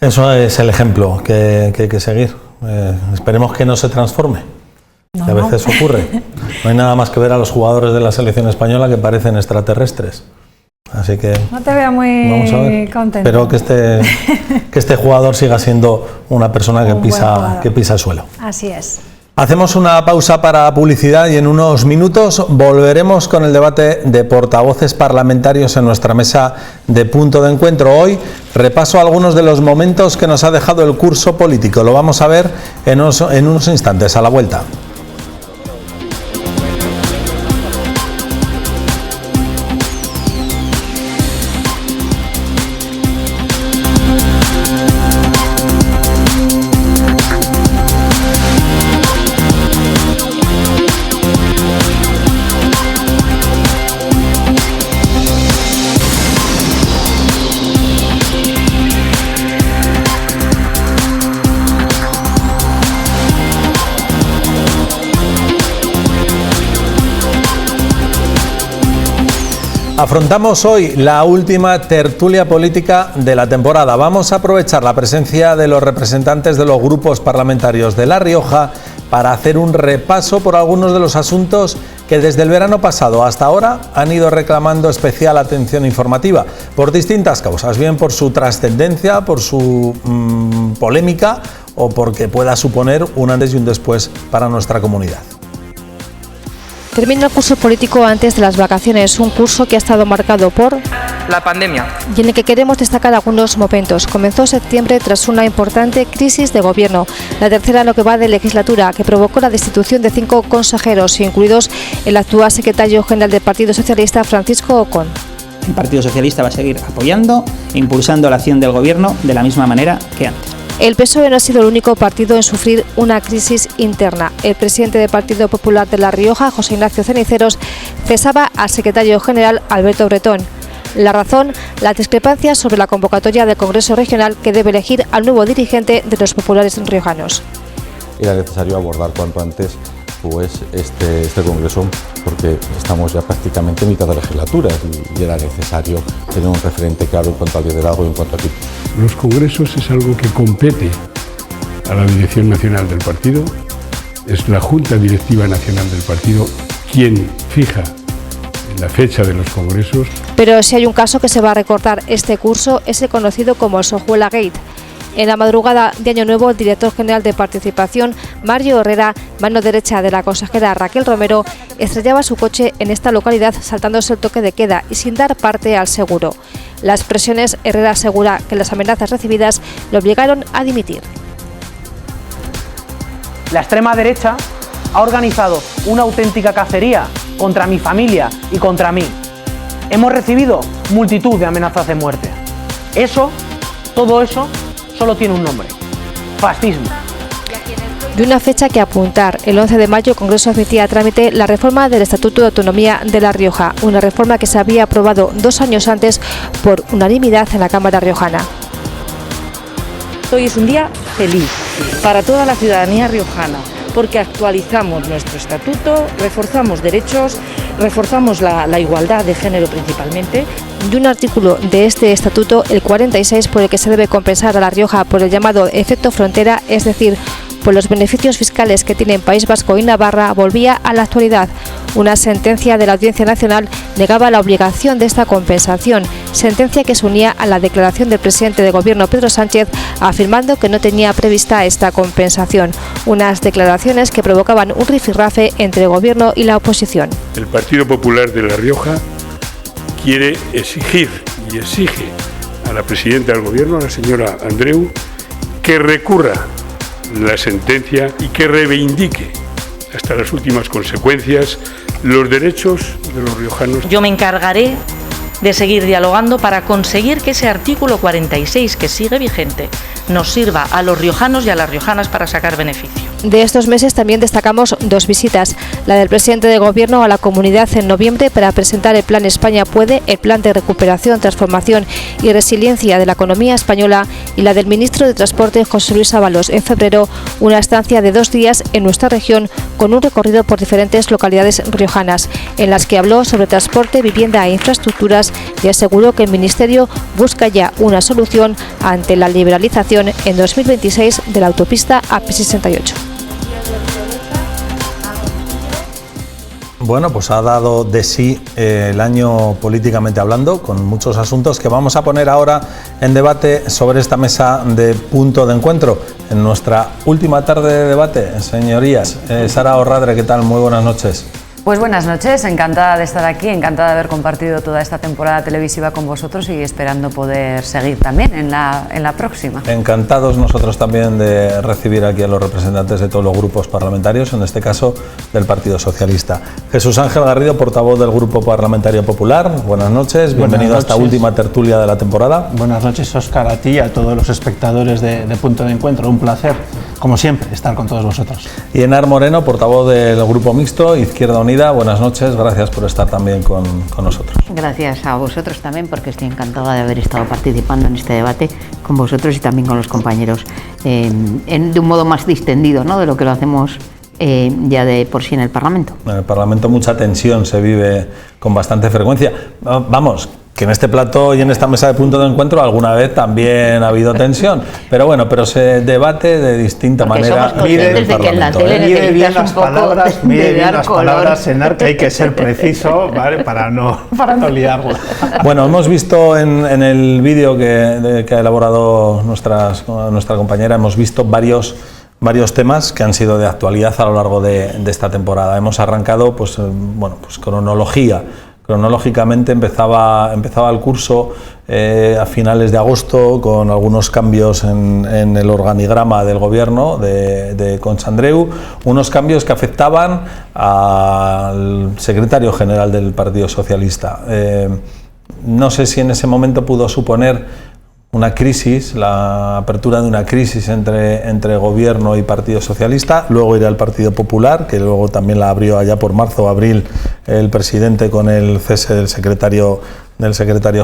Eso es el ejemplo que hay que seguir. Esperemos que no se transforme, que a veces ocurre. No hay nada más que ver a los jugadores de la selección española que parecen extraterrestres. Así que no te veo muy contento. Espero que este jugador siga siendo una persona que pisa el suelo. Así es. Hacemos una pausa para publicidad y en unos minutos volveremos con el debate de portavoces parlamentarios en nuestra mesa de punto de encuentro. Hoy repaso algunos de los momentos que nos ha dejado el curso político. Lo vamos a ver en unos instantes, a la vuelta. Afrontamos hoy la última tertulia política de la temporada. Vamos a aprovechar la presencia de los representantes de los grupos parlamentarios de La Rioja para hacer un repaso por algunos de los asuntos que desde el verano pasado hasta ahora han ido reclamando especial atención informativa por distintas causas, bien por su trascendencia, por su polémica o porque pueda suponer un antes y un después para nuestra comunidad. Termina el curso político antes de las vacaciones, un curso que ha estado marcado por la pandemia y en el que queremos destacar algunos momentos. Comenzó septiembre tras una importante crisis de gobierno, la tercera en lo que va de legislatura, que provocó la destitución de 5 consejeros, incluidos el actual secretario general del Partido Socialista, Francisco Ocón. El Partido Socialista va a seguir apoyando e impulsando la acción del gobierno de la misma manera que antes. El PSOE no ha sido el único partido en sufrir una crisis interna. El presidente del Partido Popular de La Rioja, José Ignacio Ceniceros, cesaba al secretario general Alberto Bretón. La razón, las discrepancias sobre la convocatoria del Congreso Regional que debe elegir al nuevo dirigente de los populares riojanos. Era necesario abordar cuanto antes este Congreso, porque estamos ya prácticamente en mitad de legislatura y era necesario tener un referente claro en cuanto al liderazgo y en cuanto a equipos. Los congresos es algo que compete a la Dirección Nacional del Partido, es la Junta Directiva Nacional del Partido quien fija la fecha de los congresos. Pero si hay un caso que se va a recordar este curso, es el conocido como el Sojuela Gate. En la madrugada de Año Nuevo, el director general de Participación, Mario Herrera, mano derecha de la consejera Raquel Romero, estrellaba su coche en esta localidad saltándose el toque de queda y sin dar parte al seguro. Las presiones, Herrera asegura que las amenazas recibidas le obligaron a dimitir. La extrema derecha ha organizado una auténtica cacería contra mi familia y contra mí. Hemos recibido multitud de amenazas de muerte. Todo eso solo tiene un nombre: fascismo. De una fecha que apuntar, el 11 de mayo el Congreso admitía a trámite la reforma del Estatuto de Autonomía de La Rioja, una reforma que se había aprobado 2 años antes por unanimidad en la Cámara riojana. Hoy es un día feliz para toda la ciudadanía riojana, porque actualizamos nuestro estatuto, reforzamos derechos, reforzamos la igualdad de género principalmente. De un artículo de este estatuto, el 46, por el que se debe compensar a La Rioja por el llamado efecto frontera, es decir, por los beneficios fiscales que tienen País Vasco y Navarra, volvía a la actualidad. Una sentencia de la Audiencia Nacional negaba la obligación de esta compensación, sentencia que se unía a la declaración del presidente de Gobierno, Pedro Sánchez, afirmando que no tenía prevista esta compensación. Unas declaraciones que provocaban un rifirrafe entre el Gobierno y la oposición. El Partido Popular de La Rioja quiere exigir y exige a la presidenta del Gobierno, a la señora Andreu, que recurra la sentencia y que reivindique hasta las últimas consecuencias los derechos de los riojanos. Yo me encargaré de seguir dialogando para conseguir que ese artículo 46, que sigue vigente, nos sirva a los riojanos y a las riojanas para sacar beneficio. De estos meses también destacamos dos visitas, la del presidente de Gobierno a la comunidad en noviembre para presentar el Plan España Puede, el plan de recuperación, transformación y resiliencia de la economía española, y la del ministro de Transporte José Luis Ábalos en febrero, una estancia de 2 días en nuestra región con un recorrido por diferentes localidades riojanas, en las que habló sobre transporte, vivienda e infraestructuras y aseguró que el Ministerio busca ya una solución ante la liberalización en 2026 de la autopista AP68. Bueno, pues ha dado de sí el año políticamente hablando, con muchos asuntos que vamos a poner ahora en debate sobre esta mesa de punto de encuentro. En nuestra última tarde de debate, señorías. Sara Orradre, ¿qué tal? Muy buenas noches. Pues buenas noches, encantada de estar aquí, encantada de haber compartido toda esta temporada televisiva con vosotros y esperando poder seguir también en la próxima. Encantados nosotros también de recibir aquí a los representantes de todos los grupos parlamentarios, en este caso del Partido Socialista. Jesús Ángel Garrido, portavoz del Grupo Parlamentario Popular, buenas noches, bienvenido a esta última tertulia de la temporada. Buenas noches, Óscar, a ti y a todos los espectadores de Punto de Encuentro, un placer, como siempre, estar con todos vosotros. Y Enar Moreno, portavoz del Grupo Mixto, Izquierda Unida, buenas noches, gracias por estar también con nosotros. Gracias a vosotros también, porque estoy encantada de haber estado participando en este debate con vosotros y también con los compañeros de un modo más distendido, ¿no?, de lo que lo hacemos ya de por sí en el Parlamento. En el Parlamento mucha tensión se vive con bastante frecuencia. Vamos, que en este plató y en esta mesa de punto de encuentro alguna vez también ha habido tensión, pero bueno, pero se debate de distinta manera. Mide bien las palabras, Enar, que hay que ser preciso, ¿vale?, para no liarlo. Bueno, hemos visto en el vídeo que ha elaborado nuestra compañera, hemos visto varios temas que han sido de actualidad a lo largo de esta temporada. Hemos arrancado, pues cronológicamente empezaba el curso a finales de agosto con algunos cambios en el organigrama del gobierno de Concha Andreu, unos cambios que afectaban al secretario general del Partido Socialista. No sé si en ese momento pudo suponer una crisis, la apertura de una crisis entre gobierno y Partido Socialista. Luego irá el Partido Popular, que luego también la abrió allá por marzo o abril el presidente con el cese del secretario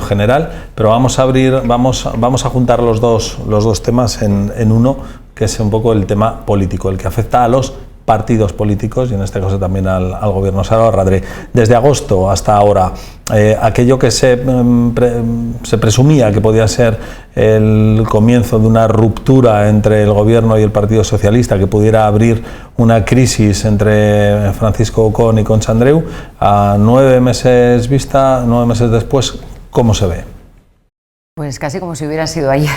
general. Pero vamos a juntar los dos temas en uno, que es un poco el tema político, el que afecta a los partidos políticos y en este caso también al gobierno. Sara Orradre, desde agosto hasta ahora, aquello que se presumía que podía ser el comienzo de una ruptura entre el gobierno y el Partido Socialista, que pudiera abrir una crisis entre Francisco Ocón y Concha Andreu, a 9 meses vista, 9 meses después, ¿cómo se ve? Pues casi como si hubiera sido ayer.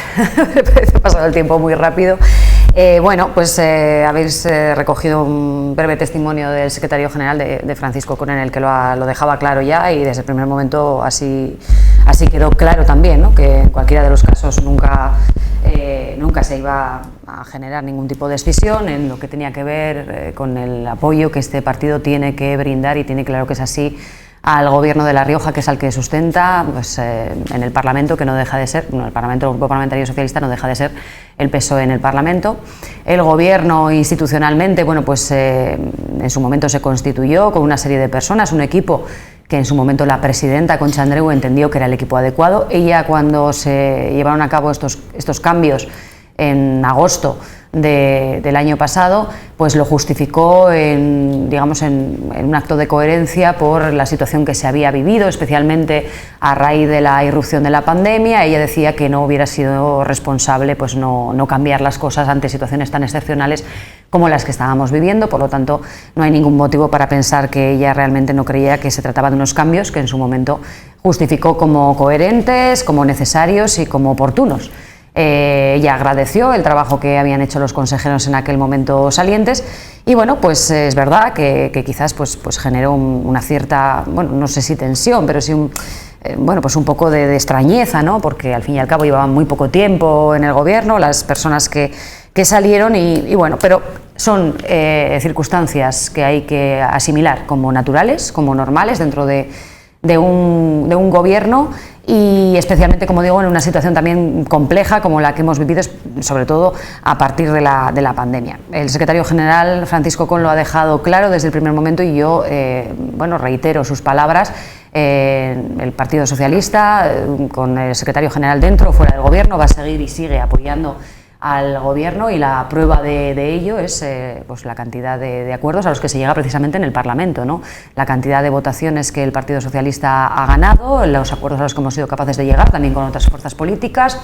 Ha pasado el tiempo muy rápido. Habéis recogido un breve testimonio del secretario general de Francisco Ocón, en el que lo dejaba claro ya, y desde el primer momento así quedó claro también, ¿no?, que en cualquiera de los casos nunca se iba a generar ningún tipo de escisión en lo que tenía que ver con el apoyo que este partido tiene que brindar, y tiene claro que es así, al gobierno de La Rioja, que es al que sustenta, pues, en el Parlamento, que no deja de ser, el Parlamento, el Grupo Parlamentario Socialista no deja de ser el PSOE en el Parlamento. El gobierno institucionalmente, en su momento se constituyó con una serie de personas, un equipo que en su momento la presidenta Concha Andreu entendió que era el equipo adecuado. Ella, cuando se llevaron a cabo estos cambios en agosto del año pasado, pues lo justificó en un acto de coherencia por la situación que se había vivido, especialmente a raíz de la irrupción de la pandemia. Ella decía que no hubiera sido responsable pues no cambiar las cosas ante situaciones tan excepcionales como las que estábamos viviendo. Por lo tanto, no hay ningún motivo para pensar que ella realmente no creía que se trataba de unos cambios que en su momento justificó como coherentes, como necesarios y como oportunos. Ella agradeció el trabajo que habían hecho los consejeros en aquel momento salientes, y bueno, pues es verdad que quizás pues generó una cierta, no sé si tensión, pero sí un poco de extrañeza, ¿no?, porque al fin y al cabo llevaban muy poco tiempo en el gobierno las personas que salieron, pero son circunstancias que hay que asimilar como naturales, como normales dentro de un gobierno, y especialmente, como digo, en una situación también compleja como la que hemos vivido, sobre todo a partir de la pandemia. El secretario general Francisco Con lo ha dejado claro desde el primer momento y yo reitero sus palabras. El Partido Socialista, con el secretario general dentro o fuera del Gobierno, va a seguir y sigue apoyando al Gobierno, y la prueba de ello es pues la cantidad de acuerdos a los que se llega precisamente en el Parlamento, ¿no? La cantidad de votaciones que el Partido Socialista ha ganado, los acuerdos a los que hemos sido capaces de llegar también con otras fuerzas políticas.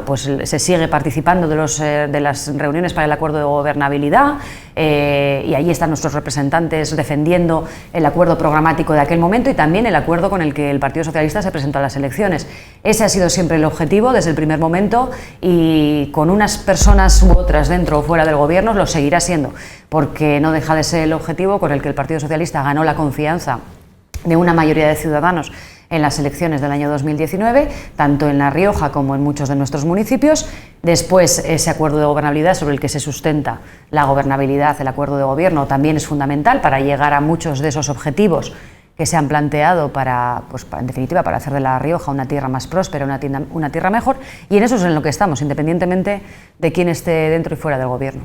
Pues se sigue participando de las reuniones para el acuerdo de gobernabilidad, y ahí están nuestros representantes defendiendo el acuerdo programático de aquel momento y también el acuerdo con el que el Partido Socialista se presentó a las elecciones. Ese ha sido siempre el objetivo desde el primer momento, y con unas personas u otras dentro o fuera del Gobierno lo seguirá siendo, porque no deja de ser el objetivo con el que el Partido Socialista ganó la confianza de una mayoría de ciudadanos en las elecciones del año 2019, tanto en La Rioja como en muchos de nuestros municipios. Después, ese acuerdo de gobernabilidad sobre el que se sustenta la gobernabilidad, el acuerdo de gobierno, también es fundamental para llegar a muchos de esos objetivos que se han planteado en definitiva, para hacer de La Rioja una tierra más próspera, una tierra mejor, y en eso es en lo que estamos, independientemente de quién esté dentro y fuera del Gobierno.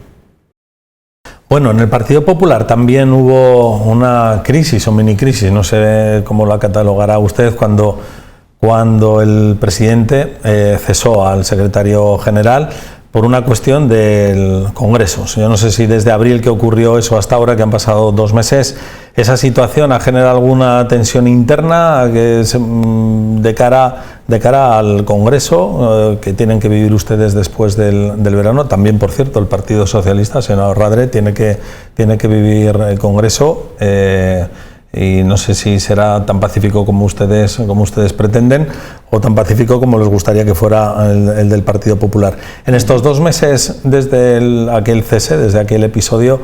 Bueno, en el Partido Popular también hubo una crisis o mini crisis, no sé cómo la catalogará usted, cuando el presidente cesó al secretario general por una cuestión del Congreso. Yo no sé si desde abril que ocurrió eso hasta ahora, que han pasado 2 meses, esa situación ha generado alguna tensión interna de cara al Congreso que tienen que vivir ustedes después del verano. También, por cierto, el Partido Socialista, senador Radre, tiene que vivir el Congreso, y no sé si será tan pacífico como ustedes pretenden, o tan pacífico como les gustaría que fuera el del Partido Popular. En estos 2 meses desde aquel cese, desde aquel episodio,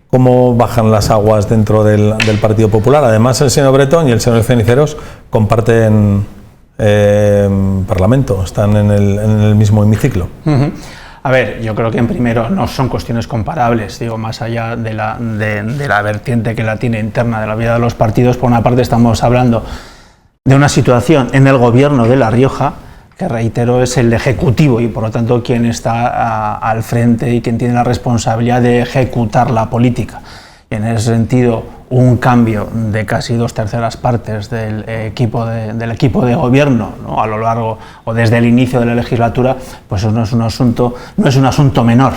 ¿cómo bajan las aguas dentro del Partido Popular? Además, el señor Bretón y el señor Ceniceros comparten Parlamento, están en el mismo hemiciclo. A ver, yo creo que en primero no son cuestiones comparables, digo, más allá de la vertiente que la tiene interna de la vida de los partidos. Por una parte estamos hablando de una situación en el Gobierno de La Rioja, que reitero es el Ejecutivo y por lo tanto quien está al frente y quien tiene la responsabilidad de ejecutar la política. Y en ese sentido, un cambio de casi 2/3 partes del equipo de gobierno, ¿no?, a lo largo o desde el inicio de la legislatura, pues eso no es un asunto menor,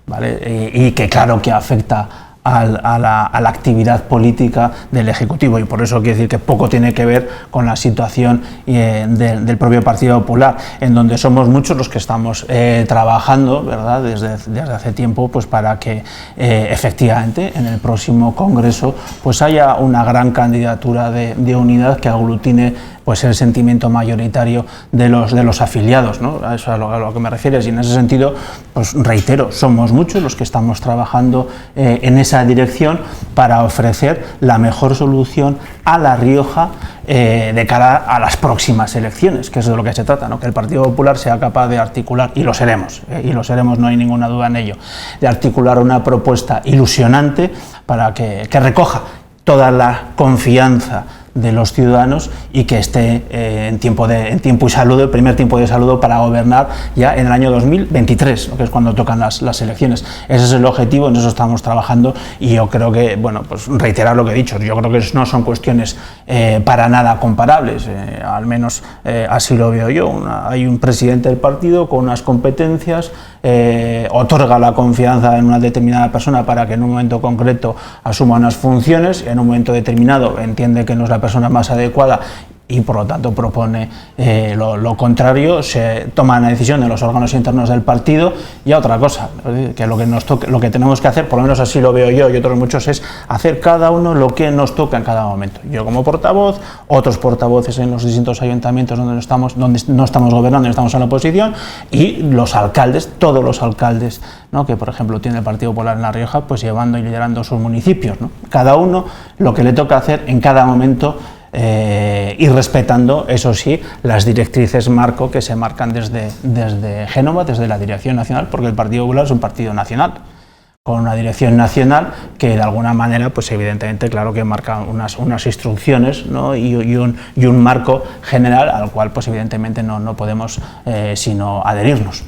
¿vale? Y que claro que afecta a la actividad política del Ejecutivo, y por eso quiero decir que poco tiene que ver con la situación del propio Partido Popular, en donde somos muchos los que estamos trabajando, ¿verdad?, desde hace tiempo, pues para que efectivamente en el próximo Congreso pues haya una gran candidatura de unidad que aglutine pues el sentimiento mayoritario de los afiliados, ¿no? A eso es a lo que me refieres, y en ese sentido, pues reitero, somos muchos los que estamos trabajando en esa dirección para ofrecer la mejor solución a La Rioja de cara a las próximas elecciones, que es de lo que se trata, ¿no? Que el Partido Popular sea capaz de articular, y lo seremos, no hay ninguna duda en ello, de articular una propuesta ilusionante para que recoja toda la confianza de los ciudadanos y que esté en tiempo y saludo, el primer tiempo de saludo para gobernar ya en el año 2023, ¿no?, que es cuando tocan las elecciones. Ese es el objetivo, en eso estamos trabajando, y yo creo que, bueno, pues reiterar lo que he dicho, yo creo que no son cuestiones para nada comparables, al menos así lo veo yo. Hay un presidente del partido con unas competencias, otorga la confianza en una determinada persona para que en un momento concreto asuma unas funciones, y en un momento determinado entiende que no es la persona más adecuada y por lo tanto propone lo contrario, se toma una decisión en los órganos internos del partido. Y otra cosa, que lo que tenemos que hacer, por lo menos así lo veo yo y otros muchos, es hacer cada uno lo que nos toca en cada momento. Yo como portavoz, otros portavoces en los distintos ayuntamientos donde no estamos gobernando, estamos en la oposición, y los alcaldes, todos los alcaldes, ¿no?, que por ejemplo tiene el Partido Popular en La Rioja, pues llevando y liderando sus municipios, ¿no? Cada uno lo que le toca hacer en cada momento, y respetando, eso sí, las directrices marco que se marcan desde Génova, desde la Dirección Nacional, porque el Partido Popular es un partido nacional. con una dirección nacional que de alguna manera, pues evidentemente, claro que marca unas instrucciones, ¿no? y un marco general al cual, pues evidentemente no podemos sino adherirnos.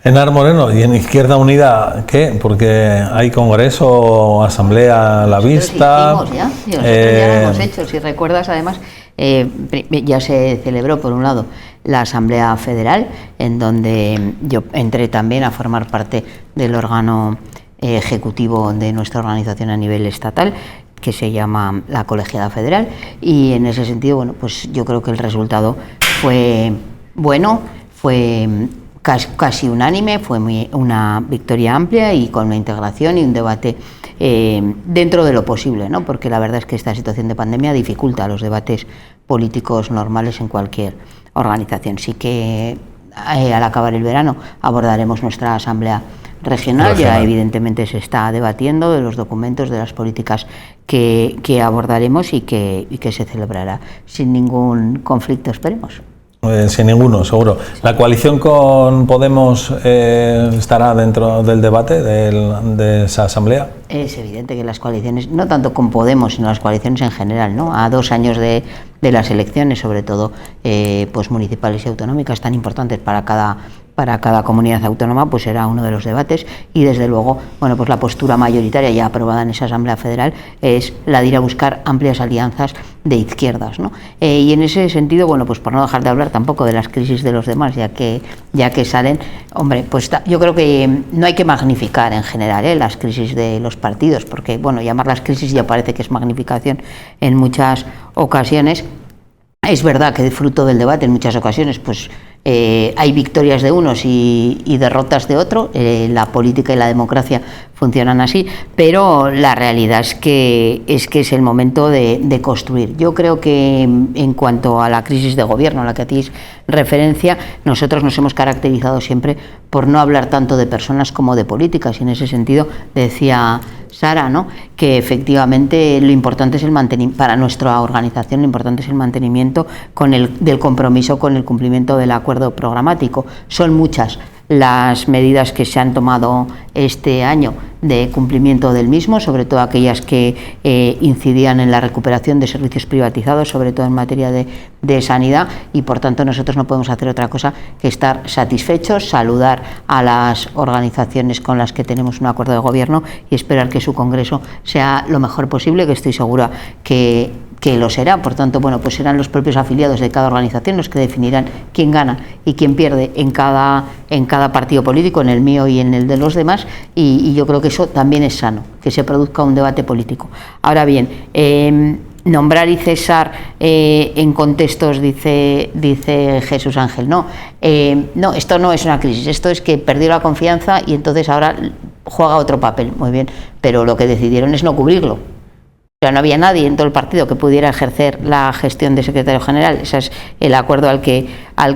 Enar Moreno, ¿y en Izquierda Unida qué? Porque hay congreso, asamblea a la vista. Nosotros ya lo hemos hecho. Si recuerdas, además, ya se celebró, por un lado, la Asamblea Federal, en donde yo entré también a formar parte del órgano ejecutivo de nuestra organización a nivel estatal, que se llama la Colegiada Federal, y en ese sentido, bueno, pues yo creo que el resultado fue bueno, fue casi unánime, fue una victoria amplia y con una integración y un debate dentro de lo posible, ¿no? Porque la verdad es que esta situación de pandemia dificulta los debates políticos normales en cualquier organización. Sí que al acabar el verano abordaremos nuestra asamblea regional. Ya evidentemente se está debatiendo de los documentos, de las políticas que abordaremos y que se celebrará sin ningún conflicto, esperemos. Sin ninguno, seguro. ¿La coalición con Podemos estará dentro del debate de esa asamblea? Es evidente que las coaliciones, no tanto con Podemos, sino las coaliciones en general, ¿no? A 2 años de las elecciones, sobre todo pues municipales y autonómicas, tan importantes para cada comunidad autónoma, pues será uno de los debates y desde luego, bueno, pues la postura mayoritaria ya aprobada en esa Asamblea Federal es la de ir a buscar amplias alianzas de izquierdas, ¿no? Y en ese sentido, bueno, pues por no dejar de hablar tampoco de las crisis de los demás, ya que salen, hombre, pues yo creo que no hay que magnificar en general las crisis de los partidos, porque, bueno, llamarlas crisis ya parece que es magnificación en muchas ocasiones. Es verdad que fruto del debate en muchas ocasiones, pues hay victorias de unos y derrotas de otros. La política y la democracia funcionan así, pero la realidad es que es el momento de construir. Yo creo que en cuanto a la crisis de gobierno a la que hacéis referencia, nosotros nos hemos caracterizado siempre por no hablar tanto de personas como de políticas, y en ese sentido decía Sara, ¿no?, que efectivamente lo importante es el mantenimiento, para nuestra organización lo importante es el mantenimiento del compromiso con el cumplimiento del acuerdo programático. Son muchas las medidas que se han tomado este año de cumplimiento del mismo, sobre todo aquellas que incidían en la recuperación de servicios privatizados, sobre todo en materia de sanidad, y por tanto nosotros no podemos hacer otra cosa que estar satisfechos, saludar a las organizaciones con las que tenemos un acuerdo de gobierno y esperar que su congreso sea lo mejor posible, que estoy segura que lo será. Por tanto, bueno, pues serán los propios afiliados de cada organización los que definirán quién gana y quién pierde en cada partido político, en el mío y en el de los demás, y yo creo que eso también es sano, que se produzca un debate político. Ahora bien, nombrar y cesar en contextos, dice Jesús Ángel, no, esto no es una crisis, esto es que perdió la confianza y entonces ahora juega otro papel. Muy bien, pero lo que decidieron es no cubrirlo. O sea, no había nadie en todo el partido que pudiera ejercer la gestión de secretario general. Ese es el acuerdo al que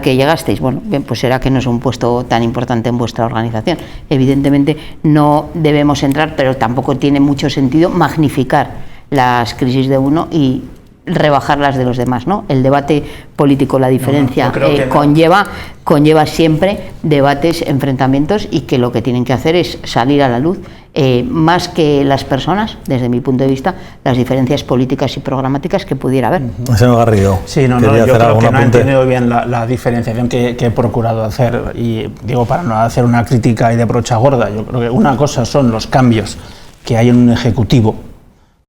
llegasteis. Bueno, bien, pues será que no es un puesto tan importante en vuestra organización. Evidentemente no debemos entrar, pero tampoco tiene mucho sentido magnificar las crisis de uno y rebajar las de los demás, ¿no? El debate político, la diferencia, conlleva siempre debates, enfrentamientos, y que lo que tienen que hacer es salir a la luz, más que las personas, desde mi punto de vista, las diferencias políticas y programáticas que pudiera haber. Señor Garrido. Sí, yo creo que no he entendido bien la diferenciación que he procurado hacer, y digo, para no hacer una crítica y de brocha gorda, yo creo que una cosa son los cambios que hay en un ejecutivo,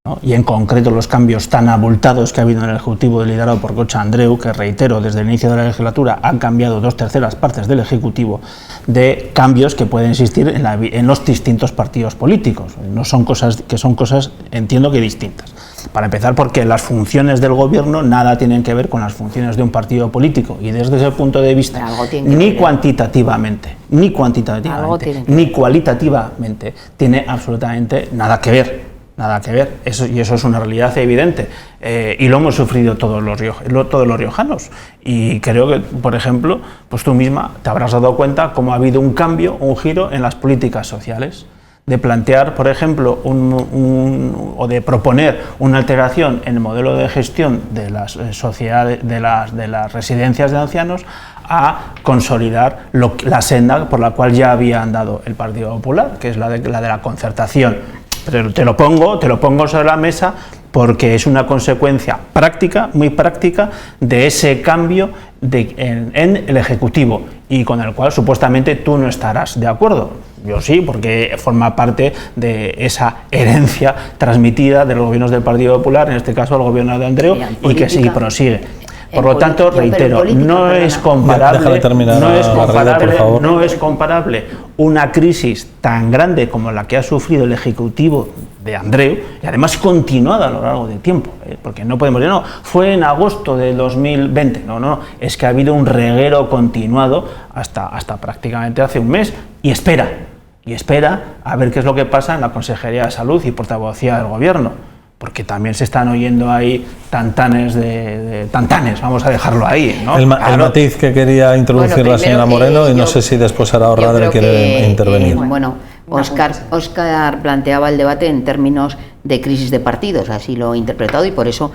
¿no?, y en concreto los cambios tan abultados que ha habido en el Ejecutivo liderado por Concha Andreu, que, reitero, desde el inicio de la legislatura han cambiado 2/3 partes del Ejecutivo, de cambios que pueden existir en los distintos partidos políticos. No son cosas, entiendo que distintas. Para empezar, porque las funciones del gobierno nada tienen que ver con las funciones de un partido político, y desde ese punto de vista, ni cuantitativamente, ni cualitativamente, tiene absolutamente nada que ver. Eso es una realidad evidente, y lo hemos sufrido todos los riojanos, y creo que, por ejemplo, pues tú misma te habrás dado cuenta cómo ha habido un cambio, un giro en las políticas sociales, de plantear, por ejemplo, o de proponer una alteración en el modelo de gestión de las sociedades, de las residencias de ancianos, a consolidar la senda por la cual ya había andado el Partido Popular, que es la de la concertación. Pero te lo pongo sobre la mesa porque es una consecuencia práctica, muy práctica, de ese cambio en el Ejecutivo, y con el cual supuestamente tú no estarás de acuerdo. Yo sí, porque forma parte de esa herencia transmitida de los gobiernos del Partido Popular, en este caso el gobierno de Andreu, y que sí prosigue. Por lo tanto, reitero, no es comparable una crisis tan grande como la que ha sufrido el Ejecutivo de Andreu, y además continuada a lo largo del tiempo, porque no podemos decir, no, fue en agosto de 2020, no, es que ha habido un reguero continuado hasta prácticamente hace un mes, y espera a ver qué es lo que pasa en la Consejería de Salud y portavocía del Gobierno, porque también se están oyendo ahí tantanes, vamos a dejarlo ahí, ¿no? El matiz que quería introducir la señora Moreno, y no sé si después hará Radre quiere intervenir. Óscar planteaba el debate en términos de crisis de partidos, así lo he interpretado, y por eso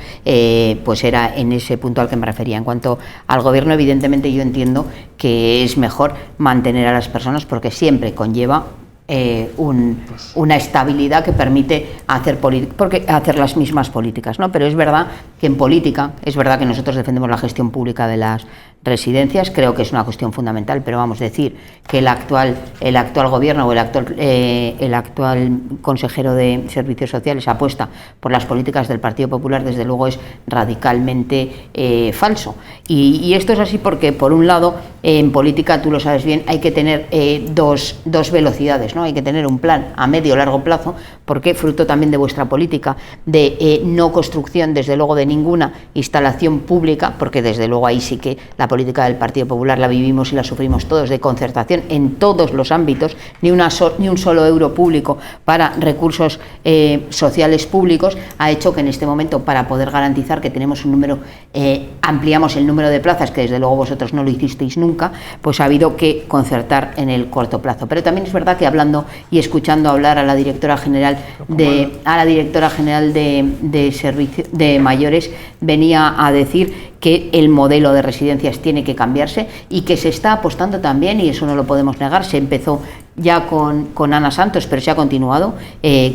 pues era en ese punto al que me refería. En cuanto al Gobierno, evidentemente yo entiendo que es mejor mantener a las personas, porque siempre conlleva una estabilidad que permite hacer las mismas políticas, ¿no? Pero es verdad que en política, es verdad que nosotros defendemos la gestión pública de las residencias, creo que es una cuestión fundamental, pero vamos a decir que el actual gobierno o el actual consejero de Servicios Sociales apuesta por las políticas del Partido Popular, desde luego es radicalmente falso. Y esto es así porque, por un lado, en política, tú lo sabes bien, hay que tener dos velocidades, ¿no? Hay que tener un plan a medio o largo plazo, porque fruto también de vuestra política de no construcción, desde luego, de ninguna instalación pública, porque desde luego ahí sí que la política del Partido Popular la vivimos y la sufrimos todos, de concertación en todos los ámbitos, ni un solo euro público para recursos sociales públicos, ha hecho que en este momento, para poder garantizar que tenemos un número, ampliamos el número de plazas, que desde luego vosotros no lo hicisteis nunca, pues ha habido que concertar en el corto plazo. Pero también es verdad que hablando y escuchando hablar a la directora general de mayores, venía a decir que el modelo de residencias tiene que cambiarse y que se está apostando también, y eso no lo podemos negar, se empezó ya con Ana Santos, pero se ha continuado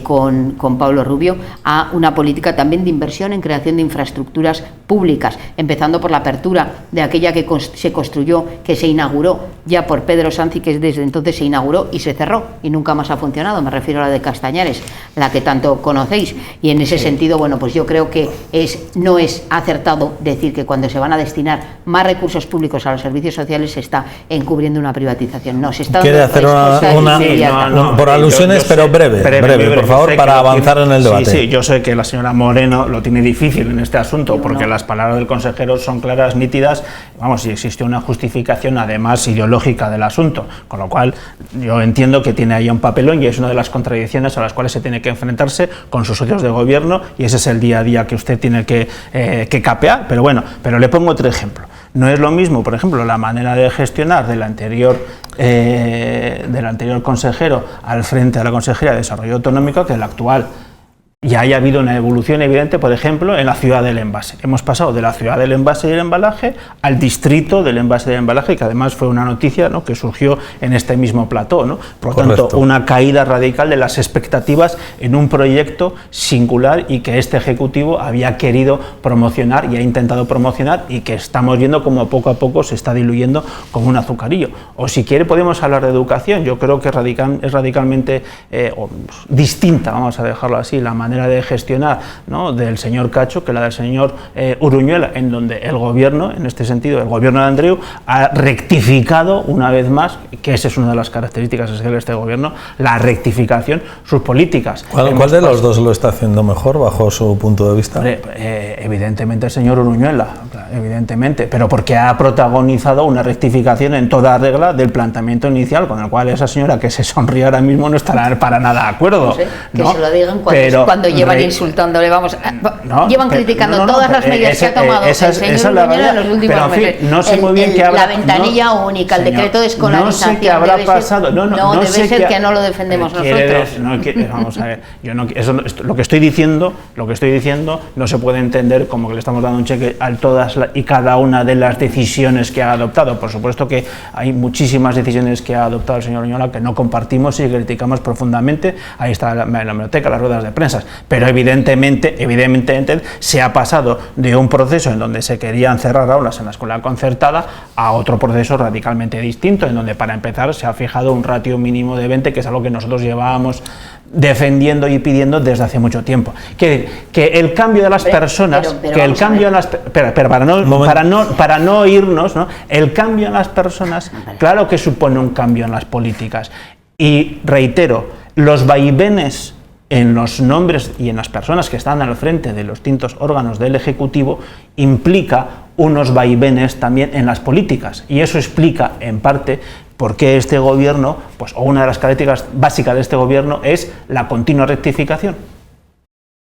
con Pablo Rubio, a una política también de inversión en creación de infraestructuras públicas, empezando por la apertura de aquella que se construyó, que se inauguró ya por Pedro Sanz, y que desde entonces se inauguró y se cerró y nunca más ha funcionado. Me refiero a la de Castañares, la que tanto conocéis, y en ese sentido, bueno, pues yo creo que no es acertado decir que cuando se van a destinar más recursos públicos a los servicios sociales se está encubriendo una privatización. No, se está dando por alusiones, pero breve, por favor, para avanzar en el debate. Sí, yo sé que la señora Moreno lo tiene difícil en este asunto, porque las palabras del consejero son claras, nítidas, vamos, y existe una justificación además ideológica del asunto, con lo cual yo entiendo que tiene ahí un papelón, y es una de las contradicciones a las cuales se tiene que enfrentarse con sus socios de gobierno, y ese es el día a día que usted tiene que capear. Pero bueno, pero le pongo otro ejemplo. No es lo mismo, por ejemplo, la manera de gestionar del anterior consejero al frente de la Consejería de Desarrollo Autonómico que el actual. Ya haya habido una evolución evidente, por ejemplo, en la ciudad del envase. Hemos pasado de la ciudad del envase y el embalaje al distrito del envase y el embalaje, que además fue una noticia, ¿no?, que surgió en este mismo plató, ¿no? Por lo tanto, una caída radical de las expectativas en un proyecto singular y que este Ejecutivo había querido promocionar y ha intentado promocionar, y que estamos viendo como poco a poco se está diluyendo como un azucarillo. O si quiere podemos hablar de educación. Yo creo que es radicalmente distinta, vamos a dejarlo así, la manera de gestionar, ¿no?, del señor Cacho que la del señor Uruñuela, en donde el gobierno, en este sentido, el gobierno de Andreu, ha rectificado una vez más, que esa es una de las características esenciales de este gobierno, la rectificación, sus políticas. ¿Cuál de los dos lo está haciendo mejor bajo su punto de vista? Evidentemente el señor Uruñuela, evidentemente, pero porque ha protagonizado una rectificación en toda regla del planteamiento inicial, con el cual esa señora que se sonríe ahora mismo no estará para nada de acuerdo. No sé, que ¿no? se lo digan cuando llevan insultándole, llevan criticando todas las medidas que ha tomado el señor Uruñuela en los últimos meses. No sé muy bien qué habrá, la ventanilla única, el decreto de escolarización. No sé qué habrá pasado. Debe ser que no lo defendemos nosotros. Vamos a ver, lo que estoy diciendo no se puede entender como que le estamos dando un cheque a todas todas y cada una de las decisiones que ha adoptado. Por supuesto que hay muchísimas decisiones que ha adoptado el señor Uñola que no compartimos y criticamos profundamente. Ahí está la hemeroteca, las ruedas de prensa. Pero evidentemente se ha pasado de un proceso en donde se querían cerrar aulas en la escuela concertada a otro proceso radicalmente distinto, en donde para empezar se ha fijado un ratio mínimo de 20, que es algo que nosotros llevábamos defendiendo y pidiendo desde hace mucho tiempo. Que el cambio de las personas, para no irnos, ¿no? El cambio en las personas, claro que supone un cambio en las políticas. Y reitero, los vaivenes en los nombres y en las personas que están al frente de los distintos órganos del Ejecutivo implica unos vaivenes también en las políticas, y eso explica en parte por qué este gobierno, pues, o una de las características básicas de este gobierno es la continua rectificación.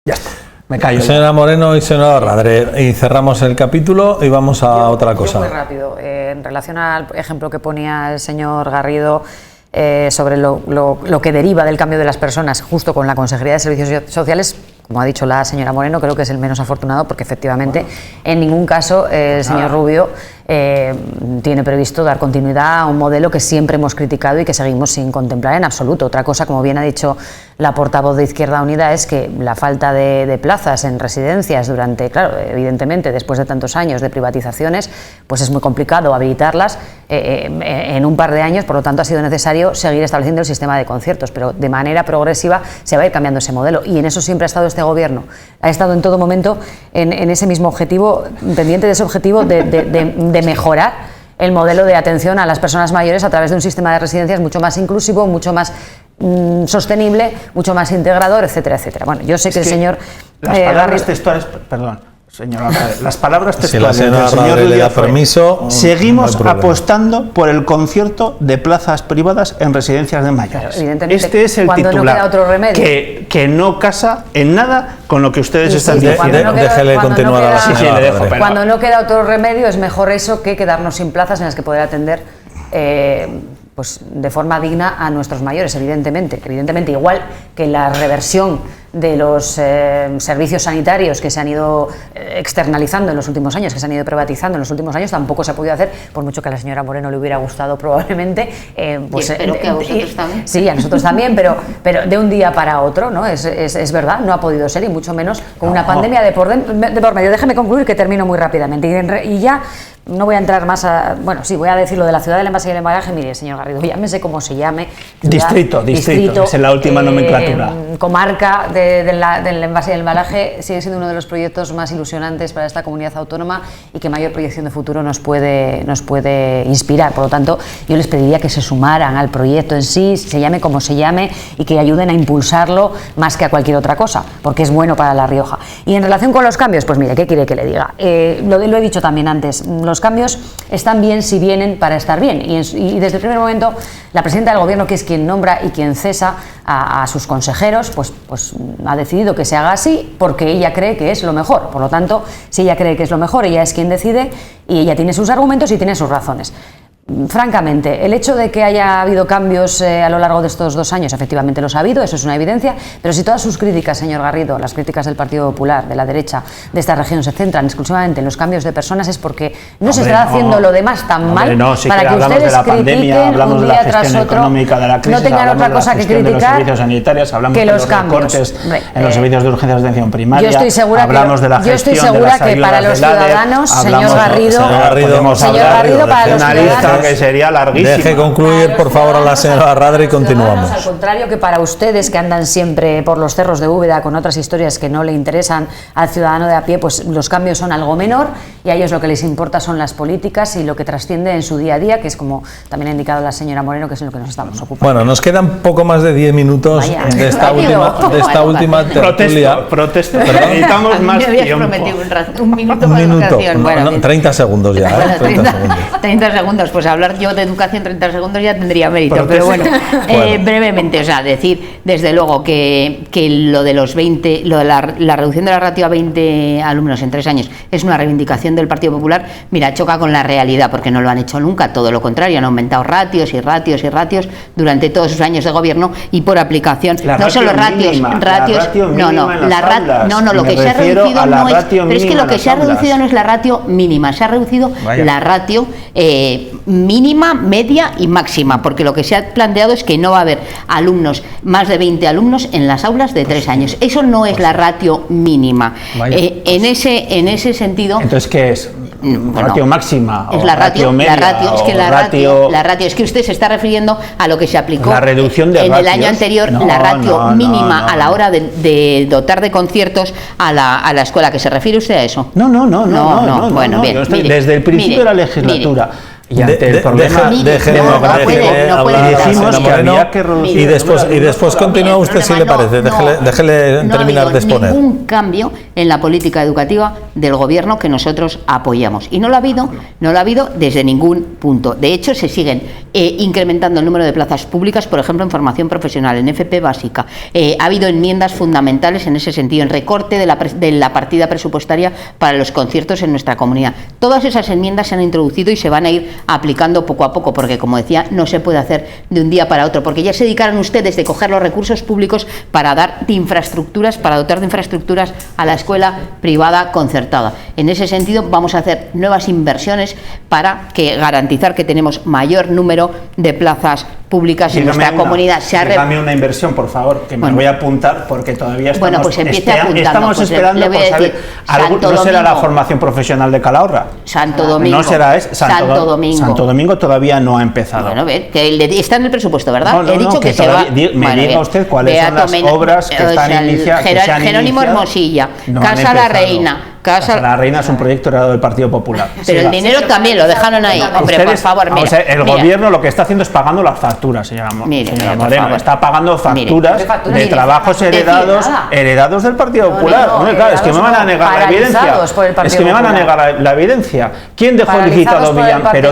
Ya está, me callo. Señora Moreno y señora Arradre, y cerramos el capítulo y vamos a otra cosa. Muy rápido, en relación al ejemplo que ponía el señor Garrido, sobre lo que deriva del cambio de las personas justo con la Consejería de Servicios Sociales, como ha dicho la señora Moreno, creo que es el menos afortunado, porque efectivamente en ningún caso el señor Rubio tiene previsto dar continuidad a un modelo que siempre hemos criticado y que seguimos sin contemplar en absoluto. Otra cosa, como bien ha dicho la portavoz de Izquierda Unida, es que la falta de plazas en residencias durante, claro, evidentemente después de tantos años de privatizaciones, pues es muy complicado habilitarlas en un par de años. Por lo tanto, ha sido necesario seguir estableciendo el sistema de conciertos, pero de manera progresiva se va a ir cambiando ese modelo, y en eso siempre ha estado este gobierno. Ha estado en todo momento en ese mismo objetivo, pendiente de ese objetivo de mejorar el modelo de atención a las personas mayores a través de un sistema de residencias mucho más inclusivo, mucho más sostenible, mucho más integrador, etcétera, etcétera. Bueno, yo sé que el señor... Las palabras textuales, perdón, señora, las palabras textuales si la señora del señor le da permiso, seguimos apostando por el concierto de plazas privadas en residencias de mayores. Este es el titular, no queda otro remedio, que no casa en nada con lo que ustedes están diciendo. Déjele continuar a la señora. Le dejo, cuando no queda otro remedio, es mejor eso que quedarnos sin plazas en las que poder atender pues de forma digna a nuestros mayores, evidentemente, igual que la reversión de los servicios sanitarios que se han ido externalizando en los últimos años, que se han ido privatizando en los últimos años, tampoco se ha podido hacer, por mucho que a la señora Moreno le hubiera gustado probablemente. Pues, espero que a vosotros también. Sí, a nosotros también, pero de un día para otro, ¿no? Es verdad, no ha podido ser, y mucho menos con una pandemia de por medio. Déjeme concluir, que termino muy rápidamente. Y ya no voy a entrar más bueno, sí, voy a decir lo de la ciudad del envase y el embalaje. Mire, señor Garrido, llámese como se llame. Distrito, es la última nomenclatura. Comarca del envase y el embalaje sigue siendo uno de los proyectos más ilusionantes para esta comunidad autónoma y que mayor proyección de futuro nos puede inspirar. Por lo tanto, yo les pediría que se sumaran al proyecto en sí, se llame como se llame, y que ayuden a impulsarlo más que a cualquier otra cosa, porque es bueno para La Rioja. Y en relación con los cambios, pues mire, ¿qué quiere que le diga? Lo he dicho también antes, los cambios están bien si vienen para estar bien, y desde el primer momento la presidenta del gobierno, que es quien nombra y quien cesa a sus consejeros, pues ha decidido que se haga así porque ella cree que es lo mejor. Por lo tanto, si ella cree que es lo mejor, ella es quien decide, y ella tiene sus argumentos y tiene sus razones. Francamente, el hecho de que haya habido cambios a lo largo de estos 2 años, efectivamente los ha habido, eso es una evidencia, pero si todas sus críticas, señor Garrido, las críticas del Partido Popular, de la derecha de esta región, se centran exclusivamente en los cambios de personas, es porque no se está haciendo lo demás tan mal para que ustedes critiquen un día tras otro, no tengan otra cosa que criticar que los cambios. En los servicios de urgencias de atención primaria, yo estoy segura que para los ciudadanos, señor Garrido, para los ciudadanos, que sería larguísima. Deje concluir, por favor, a la señora Arradre y continuamos. Al contrario que para ustedes, que andan siempre por los cerros de Úbeda con otras historias que no le interesan al ciudadano de a pie, pues los cambios son algo menor, y a ellos lo que les importa son las políticas y lo que trasciende en su día a día, que es, como también ha indicado la señora Moreno, que es en lo que nos estamos ocupando. Bueno, nos quedan poco más de 10 minutos de esta última tertulia. Protesto. Necesitamos más tiempo. Un minuto para la canción. Bueno, 30 segundos ya. Bueno, 30 segundos. Pues hablar yo de educación 30 segundos ya tendría mérito, pero bueno, brevemente, o sea, decir desde luego que lo de los 20, lo de la reducción de la ratio a 20 alumnos en 3 años es una reivindicación del Partido Popular. Mira, choca con la realidad porque no lo han hecho nunca, todo lo contrario, han aumentado ratios y ratios y ratios durante todos sus años de gobierno y por aplicación, no solo ratios, lo que se ha reducido no es, pero es que lo que se ha reducido no es la ratio mínima, se ha reducido la ratio mínima, media y máxima, porque lo que se ha planteado es que no va a haber alumnos, más de 20 alumnos en las aulas de 3 años. Eso no es la ratio mínima. En ese sentido... Entonces, ¿qué es? ¿Ratio máxima? Es la ratio media. La ratio es que usted se está refiriendo a lo que se aplicó en el año anterior, la ratio mínima a la hora de dotar de conciertos a la escuela. ¿Que se refiere usted a eso? No. Bueno, bien. Desde el principio de la legislatura. Y ante el problema decimos que había que reducir. Y después continúa usted, si le parece. Déjele terminar de exponer. Ningún cambio en la política educativa del gobierno que nosotros apoyamos. Y no lo ha habido desde ningún punto. De hecho, se siguen incrementando el número de plazas públicas, por ejemplo, en formación profesional, en FP básica. Ha habido enmiendas fundamentales en ese sentido, en recorte de la partida presupuestaria para los conciertos en nuestra comunidad. Todas esas enmiendas se han introducido y se van a ir aplicando poco a poco, porque, como decía, no se puede hacer de un día para otro, porque ya se dedicaron ustedes de coger los recursos públicos para dar de infraestructuras, para dotar de infraestructuras a la escuela privada concertada. En ese sentido, vamos a hacer nuevas inversiones para garantizar que tenemos mayor número de plazas públicas en nuestra comunidad. Dígame una inversión, por favor, que me voy a apuntar, porque todavía estamos, estamos esperando por saber. ¿No será la formación profesional de Calahorra? Santo Domingo. No será Santo Domingo. Santo Domingo todavía no ha empezado. Bueno, que está en el presupuesto, ¿verdad? He dicho que se va. Me diga usted cuáles son las obras que están iniciadas. Jerónimo Hermosilla, Casa La Reina. Casa La Reina es un proyecto heredado del Partido Popular. Pero el dinero también lo dejaron ahí. Hombre, por favor, mira. El gobierno lo que está haciendo es pagando las facturas, señora Moreno. Está pagando facturas de trabajos heredados del Partido Popular. Claro, es que me van a negar la evidencia. Es que me van a negar la evidencia. ¿Quién dejó licitado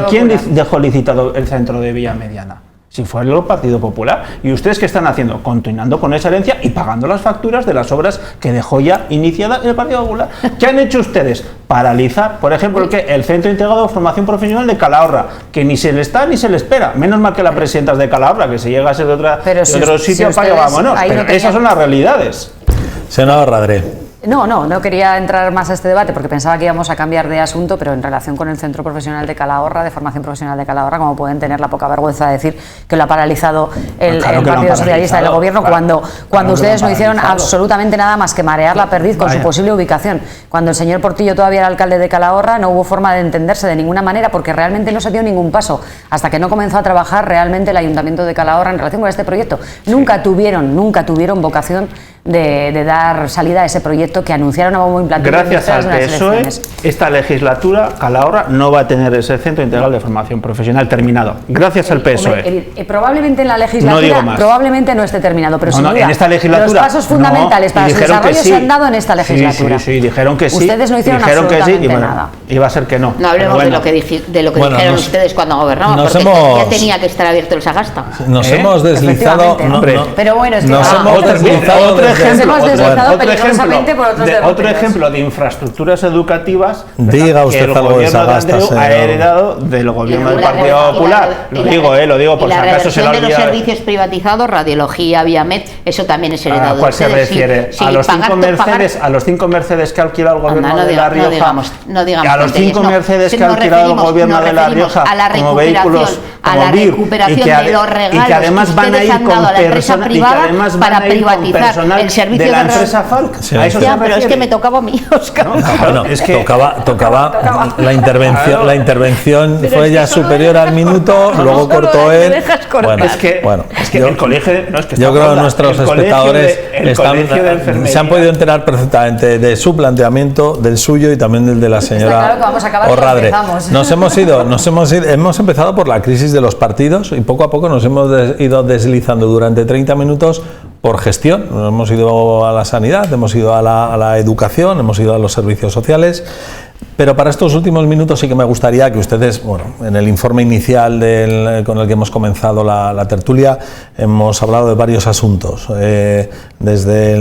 ¿quién dejó licitado el centro de Villa Mediana? Si fue el Partido Popular. ¿Y ustedes qué están haciendo? Continuando con esa herencia y pagando las facturas de las obras que dejó ya iniciada el Partido Popular. ¿Qué han hecho ustedes? Paralizar, por ejemplo, el Centro Integrado de Formación Profesional de Calahorra, que ni se le está ni se le espera. Menos mal que la presidenta es de Calahorra, que se llega a ser de otro sitio para vámonos. Pero esas son las realidades. Senador Radré. No quería entrar más a este debate porque pensaba que íbamos a cambiar de asunto, pero en relación con el Centro Profesional de Calahorra, de Formación Profesional de Calahorra, como pueden tener la poca vergüenza de decir que lo ha paralizado el Partido Socialista del Gobierno cuando ustedes no hicieron absolutamente nada más que marear la perdiz con su posible ubicación. Cuando el señor Portillo todavía era alcalde de Calahorra, no hubo forma de entenderse de ninguna manera porque realmente no se dio ningún paso hasta que no comenzó a trabajar realmente el Ayuntamiento de Calahorra en relación con este proyecto. Nunca tuvieron vocación de dar salida a ese proyecto que anunciaron a bombo y platillo. Gracias al PSOE, esta legislatura, Calahorra no va a tener ese Centro Integral de Formación Profesional terminado. Gracias al PSOE. Probablemente en la legislatura, probablemente no esté terminado, pero sin duda, en esta legislatura, los pasos fundamentales para su desarrollo se han dado en esta legislatura. Sí, dijeron que sí. Ustedes no hicieron absolutamente nada. Iba a ser que no. No hablemos de lo que dijeron ustedes cuando gobernaban, porque ya tenía que estar abierto el Sagasta. Nos hemos deslizado. Pero bueno, es que nos hemos deslizado. Otro ejemplo de infraestructuras educativas. Diga usted que el algo gobierno de Sagasta, ha heredado del gobierno del Partido Popular. Lo digo por si acaso se lo olvida. De los servicios privatizados, radiología, Viamed, eso también es heredado. ¿A cuál se refiere? ¿A los 5 Mercedes que ha alquilado el gobierno de La Rioja? ¿A los 5 Mercedes que ha alquilado el gobierno de La Rioja como vehículos? A la recuperación de los regalos que además van a ir con personal para privatizar el servicio de la empresa Falk. Pero es que me tocaba a mí, Óscar. Bueno, es que tocaba la intervención fue ya superior al minuto, luego cortó él. El colegio, yo creo que nuestros espectadores se han podido enterar perfectamente de su planteamiento, del suyo y también del de la señora Radré. Hemos empezado por la crisis de los partidos y poco a poco nos hemos ido deslizando durante 30 minutos por gestión. Hemos ido a la sanidad, hemos ido a la educación, hemos ido a los servicios sociales. Pero para estos últimos minutos sí que me gustaría que ustedes, bueno, en el informe inicial con el que hemos comenzado la tertulia, hemos hablado de varios asuntos, desde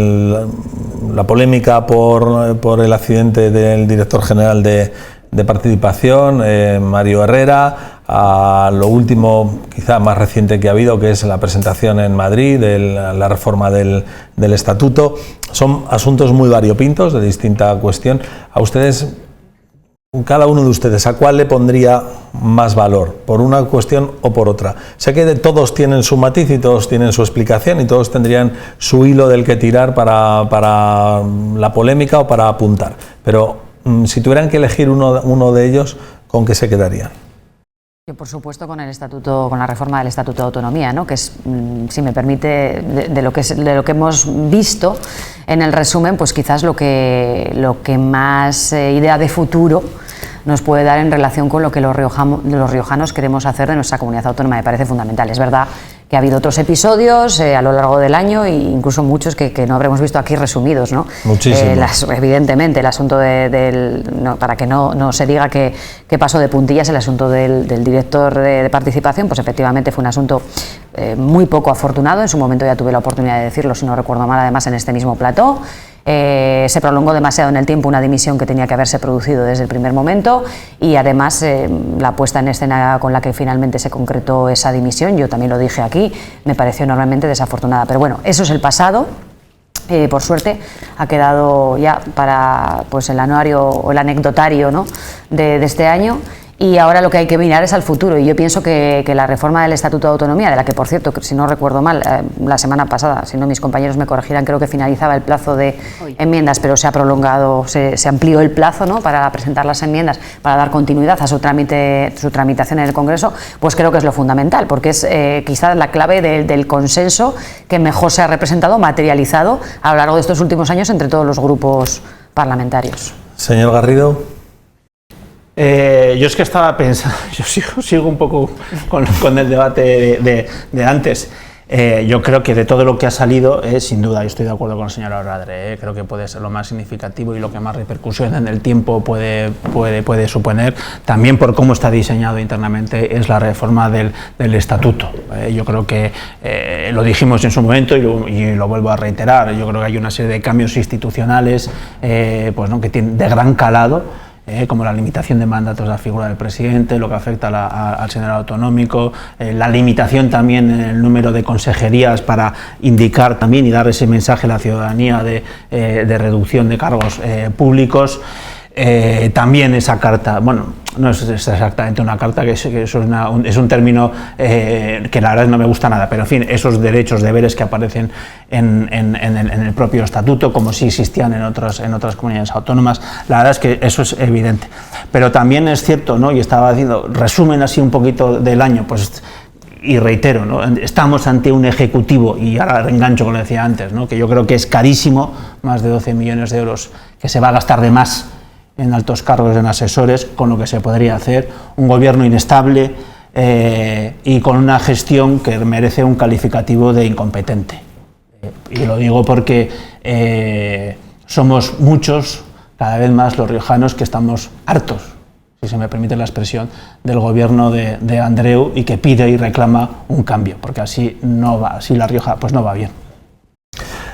la polémica por el accidente del director general de Participación, Mario Herrera, a lo último, quizá más reciente que ha habido, que es la presentación en Madrid de la reforma del estatuto. Son asuntos muy variopintos, de distinta cuestión. A ustedes, cada uno de ustedes, ¿a cuál le pondría más valor? ¿Por una cuestión o por otra? Sé que todos tienen su matiz y todos tienen su explicación y todos tendrían su hilo del que tirar para la polémica o para apuntar. Pero si tuvieran que elegir uno de ellos, ¿con qué se quedarían? Yo, por supuesto, con el estatuto, con la reforma del Estatuto de Autonomía, ¿no? Que es, si me permite, de lo que hemos visto en el resumen, pues quizás lo que más idea de futuro nos puede dar en relación con lo que los riojanos queremos hacer de nuestra comunidad autónoma. Me parece fundamental. Es verdad que ha habido otros episodios a lo largo del año e incluso muchos que no habremos visto aquí resumidos, ¿no? Muchísimos. Evidentemente, el asunto para que no se diga que pasó de puntillas, el asunto del director de Participación, pues efectivamente fue un asunto muy poco afortunado. En su momento ya tuve la oportunidad de decirlo, si no recuerdo mal, además en este mismo plató. Se prolongó demasiado en el tiempo una dimisión que tenía que haberse producido desde el primer momento y además la puesta en escena con la que finalmente se concretó esa dimisión, yo también lo dije aquí, me pareció enormemente desafortunada. Pero bueno, eso es el pasado. Por suerte ha quedado ya para pues el anuario o el anecdotario, ¿no? de este año. Y ahora lo que hay que mirar es al futuro, y yo pienso que la reforma del Estatuto de Autonomía, de la que, por cierto, si no recuerdo mal, la semana pasada, si no mis compañeros me corregirán, creo que finalizaba el plazo de enmiendas, pero se ha prolongado, se amplió el plazo, ¿no? Para presentar las enmiendas, para dar continuidad a su tramitación en el Congreso, pues creo que es lo fundamental, porque es quizás la clave del consenso que mejor se ha representado, materializado a lo largo de estos últimos años entre todos los grupos parlamentarios. Señor Garrido. Yo es que estaba pensando, yo sigo un poco con el debate de antes. Yo creo que de todo lo que ha salido, sin duda, yo estoy de acuerdo con la señora Oradre, creo que puede ser lo más significativo y lo que más repercusión en el tiempo puede suponer, también por cómo está diseñado internamente, es la reforma del estatuto. Yo creo que lo dijimos en su momento y lo vuelvo a reiterar, yo creo que hay una serie de cambios institucionales pues, ¿no? que tienen de gran calado, como la limitación de mandatos a la figura del presidente, lo que afecta al senado autonómico, la limitación también en el número de consejerías para indicar también y dar ese mensaje a la ciudadanía de reducción de cargos públicos. También esa carta, bueno, no es exactamente una carta, que es un término que la verdad no me gusta nada, pero en fin, esos derechos, deberes que aparecen en el propio estatuto, como si existían en otras comunidades autónomas, la verdad es que eso es evidente. Pero también es cierto, ¿no? Y estaba diciendo, resumen así un poquito del año, pues, y reitero, ¿no? Estamos ante un ejecutivo, y ahora reengancho con lo que decía antes, ¿no? Que yo creo que es carísimo, más de 12 millones de euros que se va a gastar de más en altos cargos, en asesores, con lo que se podría hacer, un gobierno inestable y con una gestión que merece un calificativo de incompetente. Y lo digo porque somos muchos, cada vez más los riojanos, que estamos hartos, si se me permite la expresión, del gobierno de Andreu, y que pide y reclama un cambio, porque así no va, así La Rioja pues no va bien.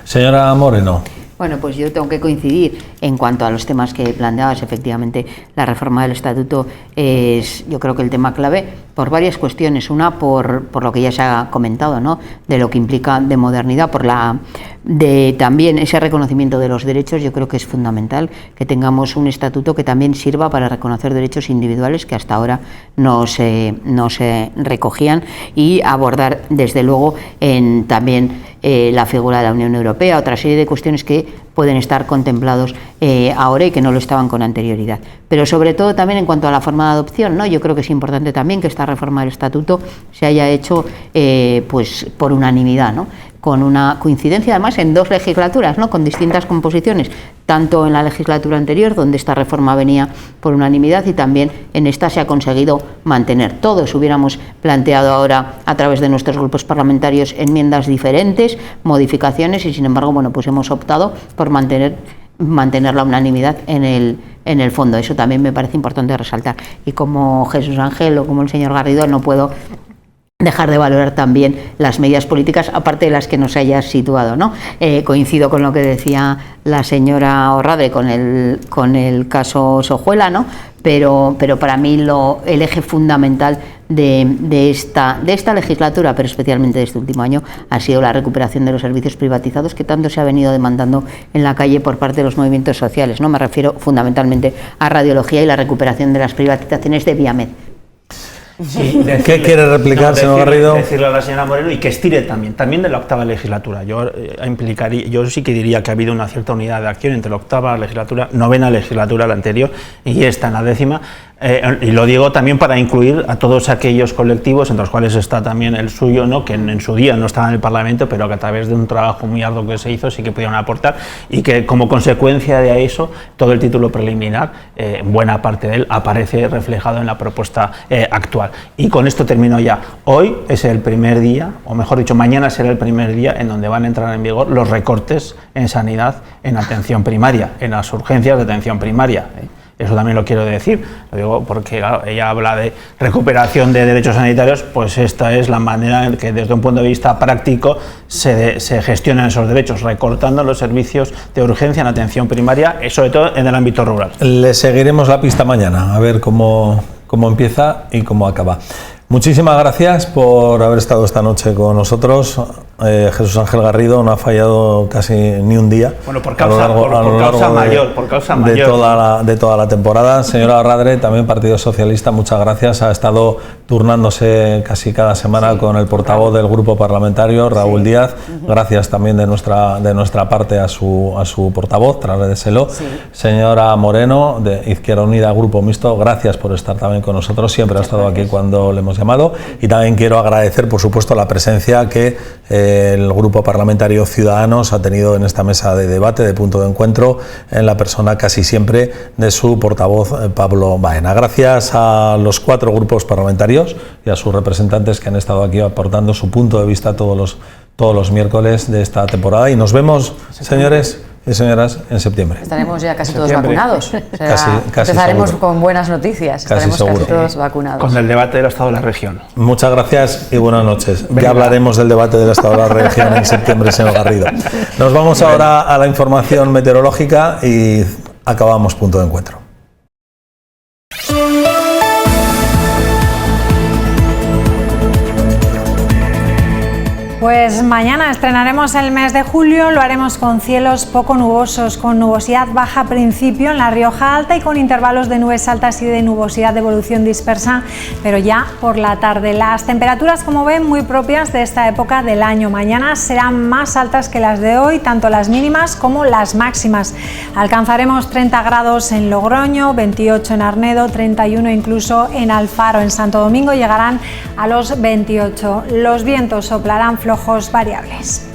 Señora Moreno. Bueno, pues yo tengo que coincidir en cuanto a los temas que planteabas. Efectivamente, la reforma del estatuto es, yo creo que el tema clave por varias cuestiones. Una, por lo que ya se ha comentado, ¿no? De lo que implica de modernidad, de también ese reconocimiento de los derechos. Yo creo que es fundamental que tengamos un estatuto que también sirva para reconocer derechos individuales que hasta ahora no se recogían, y abordar desde luego también la figura de la Unión Europea, otra serie de cuestiones que pueden estar contemplados ahora y que no lo estaban con anterioridad. Pero sobre todo también en cuanto a la forma de adopción, ¿no? Yo creo que es importante también que esta reforma del estatuto se haya hecho pues por unanimidad, ¿no? Con una coincidencia además en dos legislaturas, ¿no? Con distintas composiciones, tanto en la legislatura anterior, donde esta reforma venía por unanimidad, y también en esta se ha conseguido mantener. Todos hubiéramos planteado ahora, a través de nuestros grupos parlamentarios, enmiendas diferentes, modificaciones, y sin embargo, bueno, pues hemos optado por mantener mantener la unanimidad en el fondo. Eso también me parece importante resaltar. Y como Jesús Ángel o como el señor Garrido, no puedo dejar de valorar también las medidas políticas, aparte de las que nos hayas situado, ¿no? Coincido con lo que decía la señora Orrade con el caso Sojuela, ¿no? Pero para mí el eje fundamental de esta legislatura, pero especialmente de este último año, ha sido la recuperación de los servicios privatizados que tanto se ha venido demandando en la calle por parte de los movimientos sociales, ¿no? Me refiero fundamentalmente a radiología y la recuperación de las privatizaciones de Viamed. Sí, ¿Qué quiere replicar, señor Garrido? Decirle a la señora Moreno y que estire también de la octava legislatura. Yo sí que diría que ha habido una cierta unidad de acción entre la octava legislatura, novena legislatura, la anterior, y esta en la décima. Y lo digo también para incluir a todos aquellos colectivos, entre los cuales está también el suyo, ¿no? Que en su día no estaba en el Parlamento, pero que a través de un trabajo muy arduo que se hizo sí que pudieron aportar, y que como consecuencia de eso todo el título preliminar, buena parte de él, aparece reflejado en la propuesta actual. Y con esto termino ya. Hoy es el primer día, o mejor dicho, mañana será el primer día en donde van a entrar en vigor los recortes en sanidad, en atención primaria, en las urgencias de atención primaria. Eso también lo quiero decir, lo digo porque claro, ella habla de recuperación de derechos sanitarios, pues esta es la manera en que desde un punto de vista práctico se gestionan esos derechos, recortando los servicios de urgencia en atención primaria, sobre todo en el ámbito rural. Le seguiremos la pista mañana, a ver cómo empieza y cómo acaba. Muchísimas gracias por haber estado esta noche con nosotros. Jesús Ángel Garrido no ha fallado casi ni un día. Bueno, por causa mayor. De toda la temporada. Señora Orrade, también Partido Socialista, muchas gracias. Ha estado turnándose casi cada semana con el portavoz del grupo parlamentario, Raúl Díaz. Gracias también de nuestra parte a su portavoz, trasladéselo. Señora Moreno, de Izquierda Unida, Grupo Mixto, gracias por estar también con nosotros. Siempre ha estado aquí cuando le hemos llamado. Y también quiero agradecer, por supuesto, la presencia que el Grupo Parlamentario Ciudadanos ha tenido en esta mesa de debate, de punto de encuentro, en la persona casi siempre de su portavoz, Pablo Baena. Gracias a los 4 grupos parlamentarios y a sus representantes que han estado aquí aportando su punto de vista todos los miércoles de esta temporada. Y nos vemos, señores y señoras, en septiembre. Estaremos ya casi todos vacunados. Casi empezaremos seguro. Con buenas noticias. Estaremos casi todos vacunados. Con el debate del Estado de la Región. Muchas gracias y buenas noches. Ya hablaremos del debate del Estado de la Región en septiembre, señor Garrido. Nos vamos ahora a la información meteorológica y acabamos punto de encuentro. Pues mañana estrenaremos el mes de julio, lo haremos con cielos poco nubosos, con nubosidad baja a principio en la Rioja Alta y con intervalos de nubes altas y de nubosidad de evolución dispersa, pero ya por la tarde. Las temperaturas, como ven, muy propias de esta época del año. Mañana serán más altas que las de hoy, tanto las mínimas como las máximas. Alcanzaremos 30 grados en Logroño, 28 en Arnedo, 31 incluso en Alfaro. En Santo Domingo llegarán a los 28. Los vientos soplarán flojos variables.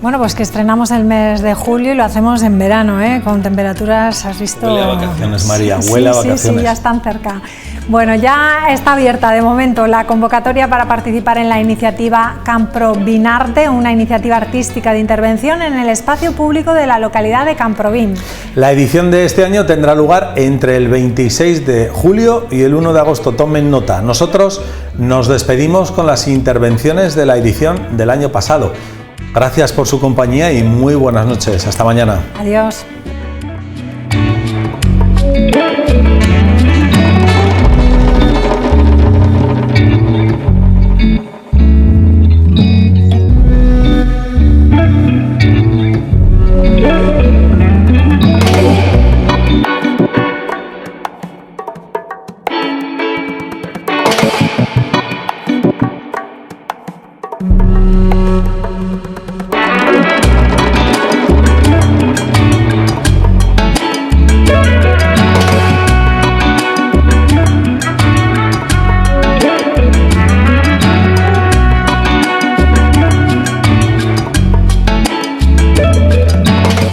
Bueno, pues que estrenamos el mes de julio y lo hacemos en verano, con temperaturas, has visto... Huele a vacaciones, María, huele a vacaciones. Sí, ya están cerca. Bueno, ya está abierta de momento la convocatoria para participar en la iniciativa Camprovínarte, una iniciativa artística de intervención en el espacio público de la localidad de Camprovín. La edición de este año tendrá lugar entre el 26 de julio y el 1 de agosto. Tomen nota. Nosotros nos despedimos con las intervenciones de la edición del año pasado. Gracias por su compañía y muy buenas noches. Hasta mañana. Adiós.